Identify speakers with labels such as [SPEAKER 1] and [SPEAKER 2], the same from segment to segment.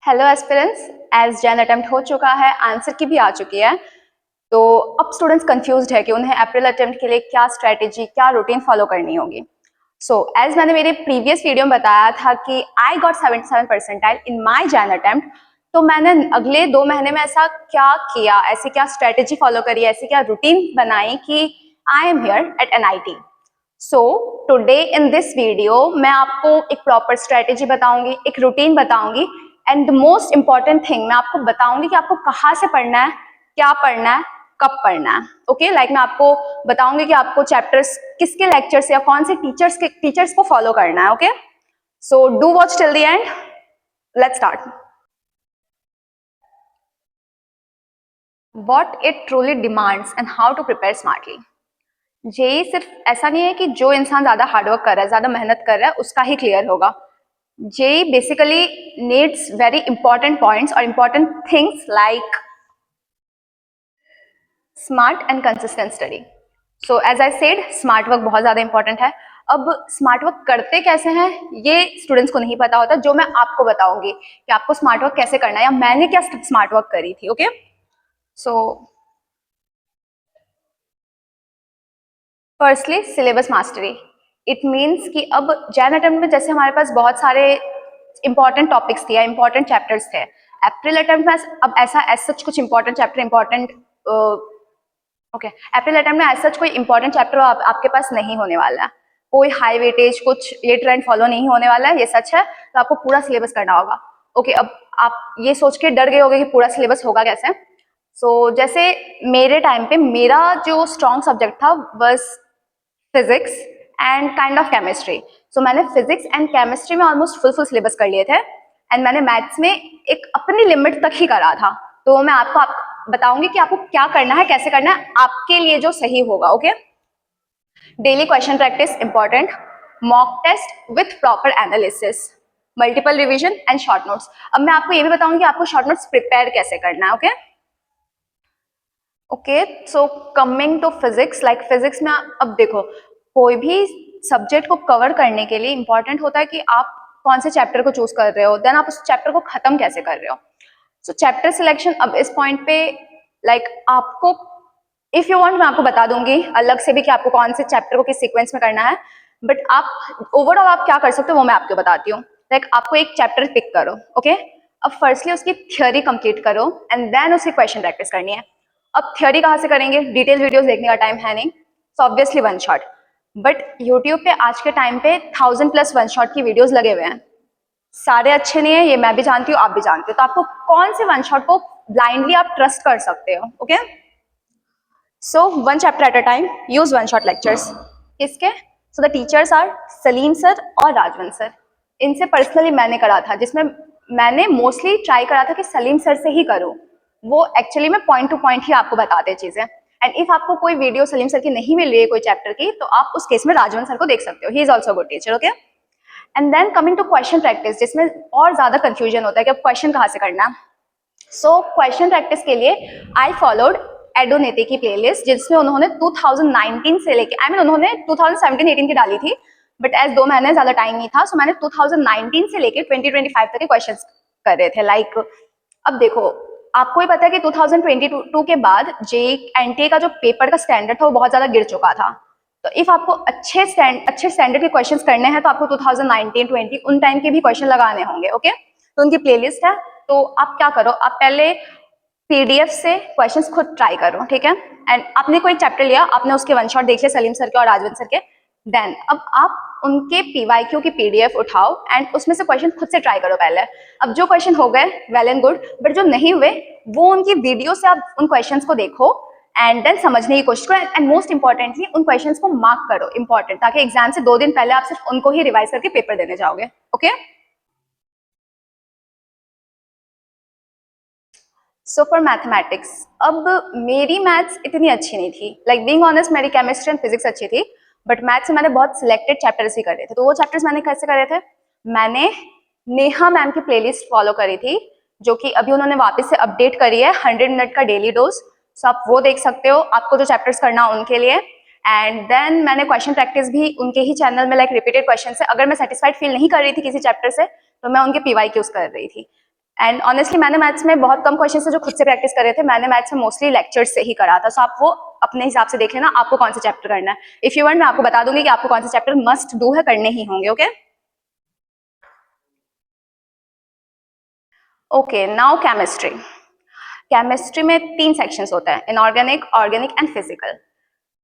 [SPEAKER 1] Hello aspirants, as Jan attempt हो चुका है, आंसर की भी आ चुकी है। तो अब स्टूडेंट्स कंफ्यूज्ड है कि उन्हें अप्रैल अटेम्प्ट के लिए क्या स्ट्रेटेजी, क्या रूटीन फॉलो करनी होगी। सो एज मैंने मेरे प्रीवियस वीडियो में बताया था कि I got 77 percentile in my Jain attempt. तो मैंने अगले 2 महीने में ऐसा क्या किया, ऐसी क्या स्ट्रेटेजी फॉलो करी, ऐसी क्या रूटीन बनाई कि I am here eight NIT। So today in this video मैं आपको एक प्रॉपर स्ट्रेटेजी बताऊंगी, एक रूटीन बताऊंगी, and the most important thing मैं आपको बताऊंगी कि आपको कहाँ से पढ़ना है, क्या पढ़ना है, कब पढ़ना है। ओके, लाइक मैं आपको बताऊंगी कि आपको चैप्टर्स किसके लेक्चर्स या कौन से टीचर्स को फॉलो करना है। Okay, so do watch till the end. Let's start. What it truly demands and how to prepare smartly. JEE सिर्फ ऐसा नहीं है कि जो इंसान ज्यादा हार्डवर्क कर रहा है, ज्यादा मेहनत कर रहा है, उसका ही क्लियर होगा। JEE basically needs very important points और important things like smart and consistent study. So as I said, smart work बहुत ज्यादा इंपॉर्टेंट है। अब स्मार्ट वर्क करते कैसे हैं ये स्टूडेंट्स को नहीं पता होता, जो मैं आपको बताऊंगी कि आपको स्मार्ट वर्क कैसे करना है या मैंने क्या स्मार्ट वर्क करी थी। Okay, so firstly syllabus mastery. It means कि अब जैन अटेम्प्ट में जैसे हमारे पास बहुत सारे इंपॉर्टेंट टॉपिक्स थे या इंपॉर्टेंट चैप्टर्स थे, अप्रैल अटेम्प्ट में अब ऐसा एज सच कुछ इंपॉर्टेंट चैप्टर इंपॉर्टेंट ओके, अप्रैल अटेम्प्ट में एज सच कोई इंपॉर्टेंट चैप्टर आपके पास नहीं होने वाला है। कोई हाई वेटेज कुछ ये ट्रेंड फॉलो नहीं होने वाला है, ये सच है। तो आपको पूरा सिलेबस करना होगा। ओके, अब आप ये सोच के डर गए होगे कि पूरा सिलेबस होगा कैसे। जैसे मेरे टाइम पे मेरा जो स्ट्रॉन्ग सब्जेक्ट था बस physics and kind of chemistry. So मैंने फिजिक्स एंड केमिस्ट्री में ऑलमोस्ट फुल सिलेबस कर लिए थे, एंड मैंने मैथ्स में एक अपनी लिमिट तक ही करा था। तो मैं आपको बताऊंगी कि आपको क्या करना है, कैसे करना है, आपके लिए जो सही होगा। Okay, daily question practice important, mock test with proper analysis, multiple revision and short notes. अब मैं आपको ये भी बताऊंगी कि आपको शॉर्ट नोट्स प्रिपेयर कैसे करना है। Okay, so coming to physics, like physics में अब देखो, कोई भी सब्जेक्ट को कवर करने के लिए इंपॉर्टेंट होता है कि आप कौन से चैप्टर को चूज कर रहे हो, देन आप उस चैप्टर को खत्म कैसे कर रहे हो। सो चैप्टर सिलेक्शन अब इस पॉइंट पे लाइक आपको, इफ यू वांट मैं आपको बता दूंगी अलग से भी कि आपको कौन से चैप्टर को किस सीक्वेंस में करना है, बट आप ओवरऑल आप क्या कर सकते हो वो मैं आपको बताती हूँ। लाइक आपको एक चैप्टर पिक करो। ओके, अब फर्स्टली उसकी थ्योरी कंप्लीट करो एंड देन उसकी क्वेश्चन प्रैक्टिस करनी है। अब थ्योरी कहाँ से करेंगे, डिटेल वीडियोस देखने का टाइम है नहीं, so obviously one shot. But YouTube पे आज के टाइम पे 1000+ वन शॉट की वीडियोस लगे हुए हैं। सारे अच्छे नहीं है, ये मैं भी जानती हूँ, आप भी जानते हो। तो आपको कौन से वन शॉट को ब्लाइंडली आप ट्रस्ट कर सकते हो। Okay, so one chapter at a time, use one shot lectures. किसके? So the teachers are Salim sir और राजवंत सर। इनसे पर्सनली मैंने करा था, जिसमें मैंने मोस्टली ट्राई करा था कि सलीम सर से ही करूँ। वो एक्चुअली में पॉइंट टू पॉइंट ही आपको बताते चीजें। एंड इफ आपको कोई वीडियो सलीम सर की नहीं मिल रही है कोई चैप्टर की, तो आप उस केस में राजवंत सर को देख सकते हो, he is also good teacher. Okay, and then coming to question practice, जिसमें और ज्यादा कंफ्यूजन होता है कि अब क्वेश्चन कहाँ से करना है। सो क्वेश्चन प्रैक्टिस के लिए आई फॉलोड एडोनेते की प्लेलिस्ट, जिसमें उन्होंने 2019 से लेके उन्होंने 2017-18 की डाली थी, बट एज 2 महीने ज्यादा टाइम नहीं था, सो मैंने 2019 से लेके 2025 तक के क्वेश्चन कर रहे थे। लाइक अब देखो, आपको ही पता है कि 2022 के बाद JEE का जो पेपर का स्टैंडर्ड था वो बहुत ज्यादा गिर चुका था। तो इफ आपको अच्छे स्टैंडर्ड के क्वेश्चंस करने हैं तो आपको 2019-20 उन टाइम के भी क्वेश्चन लगाने होंगे। ओके, तो उनकी प्लेलिस्ट है। तो आप क्या करो, आप पहले PDF से क्वेश्चंस खुद ट्राई करो, ठीक है। एंड आपने कोई चैप्टर लिया, आपने उसके वन शॉट देख लिया सलीम सर के और राजवंत सर के, देन अब आप उनके PYQ की PDF उठाओ एंड उसमें से क्वेश्चन खुद से ट्राई करो पहले। अब जो क्वेश्चन हो गए वेल एंड गुड, बट जो नहीं हुए वो उनकी वीडियो से आप उन क्वेश्चंस को देखो एंड देन समझने की कोशिश करो, एंड मोस्ट इंपॉर्टेंटली उन क्वेश्चंस को मार्क करो, इंपॉर्टेंट, ताकि एग्जाम से 2 दिन पहले आप सिर्फ उनको ही रिवाइज करके पेपर देने जाओगे। ओके, सो फॉर मैथमेटिक्स, अब मेरी मैथ्स इतनी अच्छी नहीं थी, लाइक बीइंग ऑनेस्ट मेरी केमिस्ट्री एंड फिजिक्स अच्छी थी, बट मैथ्स से मैंने बहुत सिलेक्टेड चैप्टर्स ही करे थे। तो वो चैप्टर्स मैंने कैसे करे थे, मैंने नेहा मैम की प्लेलिस्ट फॉलो करी थी, जो कि अभी उन्होंने वापस से अपडेट करी है, 100 मिनट का डेली डोज। सो आप वो देख सकते हो, आपको जो चैप्टर्स करना उनके लिए। एंड देन मैंने क्वेश्चन प्रैक्टिस भी उनके ही चैनल में लाइक रिपीटेड क्वेश्चन से, अगर मैं सेटिस्फाइड फील नहीं कर रही थी किसी चैप्टर से तो मैं उनके PYQs कर रही थी। एंड ऑनेस्टली मैंने मैथ्स में बहुत कम क्वेश्चन जो खुद से प्रैक्टिस कर रहे थे, मैंने मैथ्स में मोस्टली लेक्चर से ही करा था, सो आप वो अपने हिसाब से देख लेना आपको कौन सा चैप्टर करना है। इफ यू वांट मैं आपको बता दूंगी कि आपको कौन सा चैप्टर मस्ट डू है, करने ही होंगे। Okay okay, now chemistry. Chemistry में 3 सेक्शंस होते हैं, inorganic, organic and physical.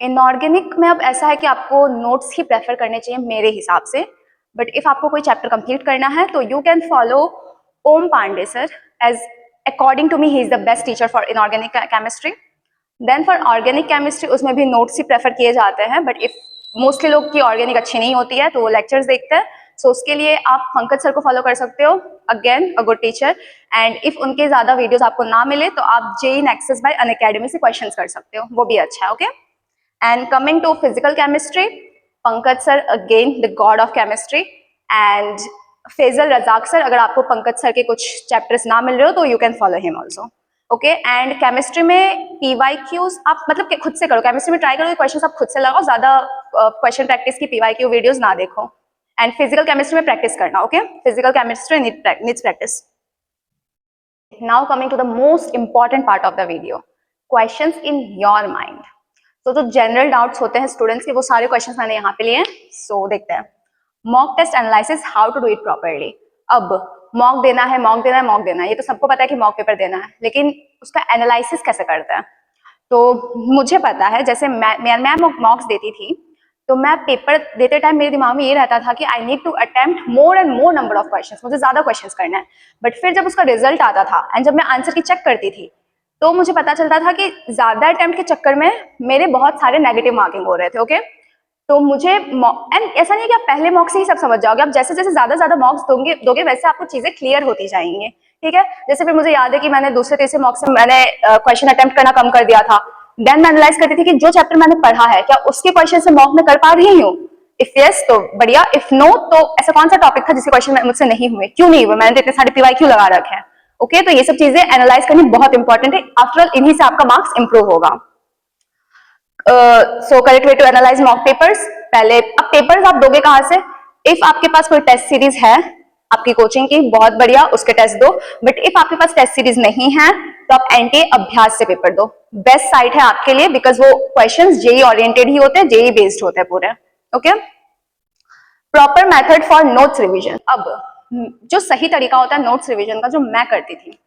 [SPEAKER 1] Inorganic में अब ऐसा है कि आपको नोट्स ही प्रेफर करने चाहिए मेरे हिसाब से, बट इफ आपको कोई चैप्टर कंप्लीट करना है तो you can follow Om Pandey sir, as according to me he is the best teacher for inorganic chemistry. Then for organic chemistry उसमें भी नोट्स ही प्रेफर किए जाते हैं, बट इफ मोस्टली लोग की ऑर्गेनिक अच्छी नहीं होती है तो वो लेक्चर्स देखते हैं, सो उसके लिए आप पंकज सर को फॉलो कर सकते हो, again a good teacher. And if उनके ज्यादा वीडियोस आपको ना मिले तो आप जेई नेक्सस बाय अनअकैडमी से क्वेश्चंस कर सकते हो, वो भी अच्छा है। Okay and coming to physical chemistry, Pankaj sir again the god of chemistry, and Faisal Razak sir, अगर आपको पंकज सर के कुछ चैप्टर्स ना मिल रहे हो तो you can follow him also. Okay and chemistry में पीवाईक्यूज आप मतलब खुद से करो, केमिस्ट्री में ट्राई करो क्वेश्चन आप खुद से लगाओ, ज्यादा क्वेश्चन प्रैक्टिस की पीवाईक्यू वीडियोस ना देखो। एंड फिजिकल केमिस्ट्री में प्रैक्टिस करना। Okay physical chemistry needs practice. Now coming to the most important part of the video, questions in your mind. तो जो जनरल डाउट्स होते हैं स्टूडेंट्स के वो सारे क्वेश्चंस मैंने यहाँ पे लिए हैं, सो देखते हैं। Mock test analysis, how to do it properly. अब मॉक देना है, मॉक देना है, मॉक देना है, ये तो सबको पता है कि मॉक पेपर देना है, लेकिन उसका एनालिसिस कैसे करते हैं। तो मुझे पता है, जैसे मैं मॉक्स देती थी तो मैं पेपर देते टाइम मेरे दिमाग में ये रहता था कि I need to attempt more and more number of questions, मुझे ज्यादा क्वेश्चंस करना है। बट फिर जब उसका रिजल्ट आता था एंड जब मैं आंसर की चेक करती थी तो मुझे पता चलता था कि ज्यादा अटेम्प्ट के चक्कर में मेरे बहुत सारे नेगेटिव मार्किंग हो रहे थे। ओके तो मुझे एंड ऐसा नहीं है कि आप पहले मॉक्स से ही सब समझ जाओगे, आप जैसे जैसे ज्यादा मॉक्स दोगे वैसे आपको चीजें क्लियर होती जाएंगी। ठीक है, जैसे फिर मुझे याद है कि मैंने दूसरे तीसरे मॉक्स से मैंने क्वेश्चन अटेम्प्ट करना कम कर दिया था। देन मैं एनालाइज करती थी कि जो चैप्टर मैंने पढ़ा है क्या उसके क्वेश्चन से मॉक में कर पा रही हूँ, इफ यस तो बढ़िया, इफ नो तो ऐसा कौन सा टॉपिक था जिसके क्वेश्चन मुझसे नहीं हुए, क्यों नहीं हुए, मैंने तो इतने सारे पीवाई क्यों लगा रखे हैं। ओके तो ये सब चीजें एनालाइज करनी बहुत इंपॉर्टेंट है, आफ्टर ऑल इन्हीं से आपका मार्क्स इंप्रूव होगा। So correct way to analyze mock papers, पहले अब पेपर्स आप दोगे कहां से, इफ आपके पास कोई टेस्ट सीरीज है आपकी कोचिंग की, बहुत बढ़िया उसके टेस्ट दो, बट इफ आपके पास टेस्ट सीरीज नहीं है तो आप एनटीए अभ्यास से पेपर दो, बेस्ट साइट है आपके लिए, बिकॉज वो क्वेश्चंस जेई ओरिएंटेड ही होते हैं, जेई बेस्ड होते हैं पूरे। Okay proper method for notes revision. अब जो सही तरीका होता है नोट्स रिविजन का, जो मैं करती थी,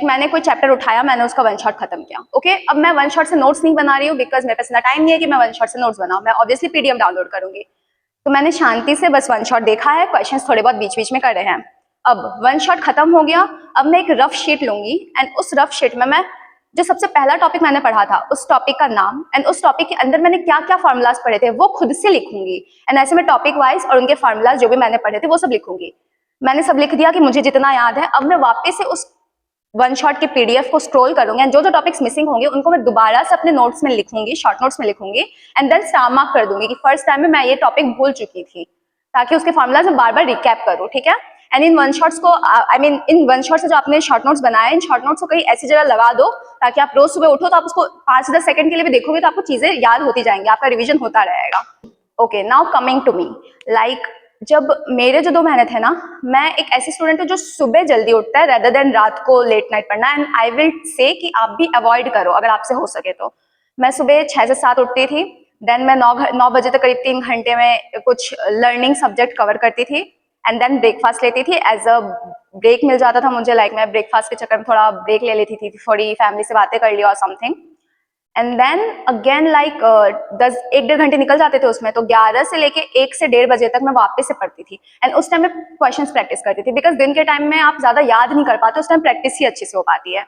[SPEAKER 1] मैंने कोई चैप्टर उठाया, मैंने उसका वन शॉट खत्म किया। ओके अब मैं वन शॉट से नोट्स नहीं बना रही हूँ बिकॉज मेरे पास इतना टाइम नहीं है कि मैं वन शॉट से नोट्स बनाऊं, मैं ऑब्वियसली पीडीएफ डाउनलोड करूंगी। तो मैंने शांति से बस वन शॉट देखा है, क्वेश्चंस थोड़े बहुत बीच बीच में कर रहे हैं। अब वन शॉट खत्म हो गया, अब मैं एक रफ शीट लूंगी एंड उस रफ शीट में मैं जो सबसे पहला टॉपिक मैंने पढ़ा था उस टॉपिक का नाम एंड उस टॉपिक के अंदर मैंने क्या क्या फॉर्मूलाज पढ़े थे वो खुद से लिखूंगी, एंड ऐसे में टॉपिक वाइज और उनके फॉर्मूलाज जो भी मैंने पढ़े थे वो सब लिखूंगी। मैंने सब लिख दिया कि मुझे जितना याद है, अब मैं वापस से उस वन शॉट के पीडीएफ को स्क्रॉल करूंगी एंड जो जो टॉपिक्स मिसिंग होंगे उनको मैं दोबारा से अपने नोट्स में लिखूंगी, शॉर्ट नोट्स में लिखूंगी, एंड देन स्टार मार्क कर दूंगी कि फर्स्ट टाइम में मैं ये टॉपिक भूल चुकी थी, ताकि उसके फॉर्मूलाज में बार बार रिकैप करूं। ठीक है, एंड इन वन शॉट्स को इन वन शॉट से जो आपने शॉर्ट नोट्स बनाए, इन शॉर्ट नोट्स को कहीं ऐसी जगह लगा दो ताकि आप रोज सुबह उठो तो आप उसको 5-10 सेकंड के लिए भी देखोगे तो आपको चीजें याद होती जाएंगी, आपका रिविजन होता रहेगा। Okay now coming to me, जब मेरे जो 2 महीने थे ना, मैं एक ऐसी स्टूडेंट हूँ जो सुबह जल्दी उठता है रेदर देन रात को लेट नाइट पढ़ना, एंड आई विल से कि आप भी अवॉइड करो अगर आपसे हो सके तो। मैं सुबह 6 से 7 उठती थी, देन मैं 9 बजे तक करीब 3 घंटे में कुछ लर्निंग सब्जेक्ट कवर करती थी, एंड देन ब्रेकफास्ट लेती थी, एज अ ब्रेक मिल जाता था मुझे, मैं ब्रेकफास्ट के चक्कर में थोड़ा ब्रेक ले लेती थी, थोड़ी फैमिली से बातें कर ली और समथिंग, एंड देन अगेन 1-1.5 घंटे निकल जाते थे उसमें, तो 11 से लेके 1 से 1:30 बजे तक मैं वापस से पढ़ती थी, एंड उस टाइम में क्वेश्चंस प्रैक्टिस करती थी, बिकॉज दिन के टाइम में आप ज्यादा याद नहीं कर पाते, उस टाइम प्रैक्टिस ही अच्छे से हो पाती है।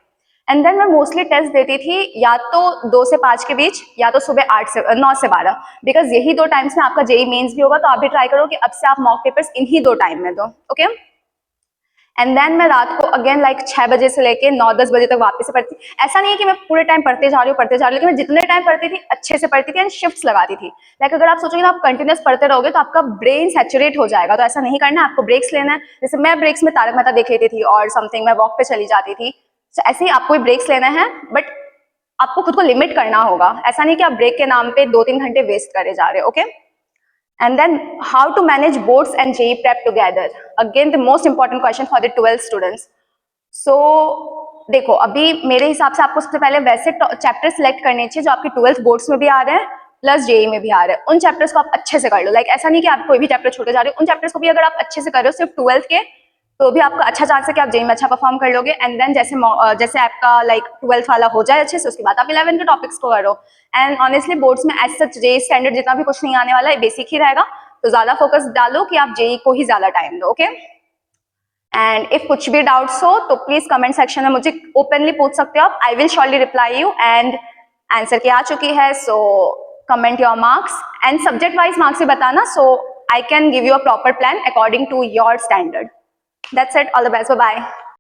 [SPEAKER 1] एंड देन मैं मोस्टली टेस्ट देती थी या तो 2 से 5 के बीच, या तो सुबह 9 से 12, बिकॉज यही 2 टाइम्स में आपका जेई मेंस भी होगा, तो आप भी ट्राई करो कि अब से आप मॉक पेपर्स इन्हीं 2 टाइम में दो। ओके एंड देन मैं रात को अगेन 6 बजे से लेके 9-10 बजे तक वापस से पढ़ती। ऐसा नहीं है कि मैं पूरे टाइम पढ़ते जा रही हूँ, लेकिन मैं जितने टाइम पढ़ती थी अच्छे से पढ़ती थी एंड शिफ्ट्स लगाती थी। अगर आप सोचोगे ना आप कंटिन्यूस पढ़ते रहोगे तो आपका ब्रेन सैचुरेट हो जाएगा, तो ऐसा नहीं करना है, आपको ब्रेक्स लेना है। जैसे मैं ब्रेक्स में तारक मेहता देख लेती थी और समथिंग, मैं वॉक पे चली जाती थी, तो ऐसे ही आपको भी ब्रेक्स लेना है, बट आपको खुद को लिमिट करना होगा। ऐसा नहीं कि आप ब्रेक के नाम पे 2-3 घंटे वेस्ट करे जा रहे हो। Okay and then how to manage boards and JEE prep together, again the most important question for the 12 students. देखो अभी मेरे हिसाब से आपको सबसे पहले वैसे चैप्टर सिलेक्ट करने चाहिए जो आपके 12th बोर्ड्स में भी आ रहे हैं प्लस जेई में भी आ रहे हैं। उन चैप्टर्स को आप अच्छे से कर लो। ऐसा नहीं कि आप कोई भी चैप्टर छोटे जा रहे हो, उन चैप्टर्स को भी अगर आप अच्छे से कर रहे हो सिर्फ 12th के, तो भी आपका अच्छा चांस है कि आप जेई में अच्छा परफॉर्म कर लोगे। एंड देन जैसे आपका 12th वाला हो जाए अच्छे से, उसके बाद आप 11 के टॉपिक्स को करो। एंड ऑनेस्टली बोर्ड्स में एज सच जेई स्टैंडर्ड जितना भी कुछ नहीं आने वाला है, बेसिक ही रहेगा, तो ज्यादा फोकस डालो कि आप जेई को ही ज्यादा टाइम दो। ओके, एंड इफ कुछ भी डाउट्स हो तो प्लीज कमेंट सेक्शन में मुझे ओपनली पूछ सकते हो आप। I will surely reply you. And answer की आ चुकी है, so comment your marks and subject wise marks भी बताना, so I can give you a proper plan according to your standard. That's it, all the best, bye bye.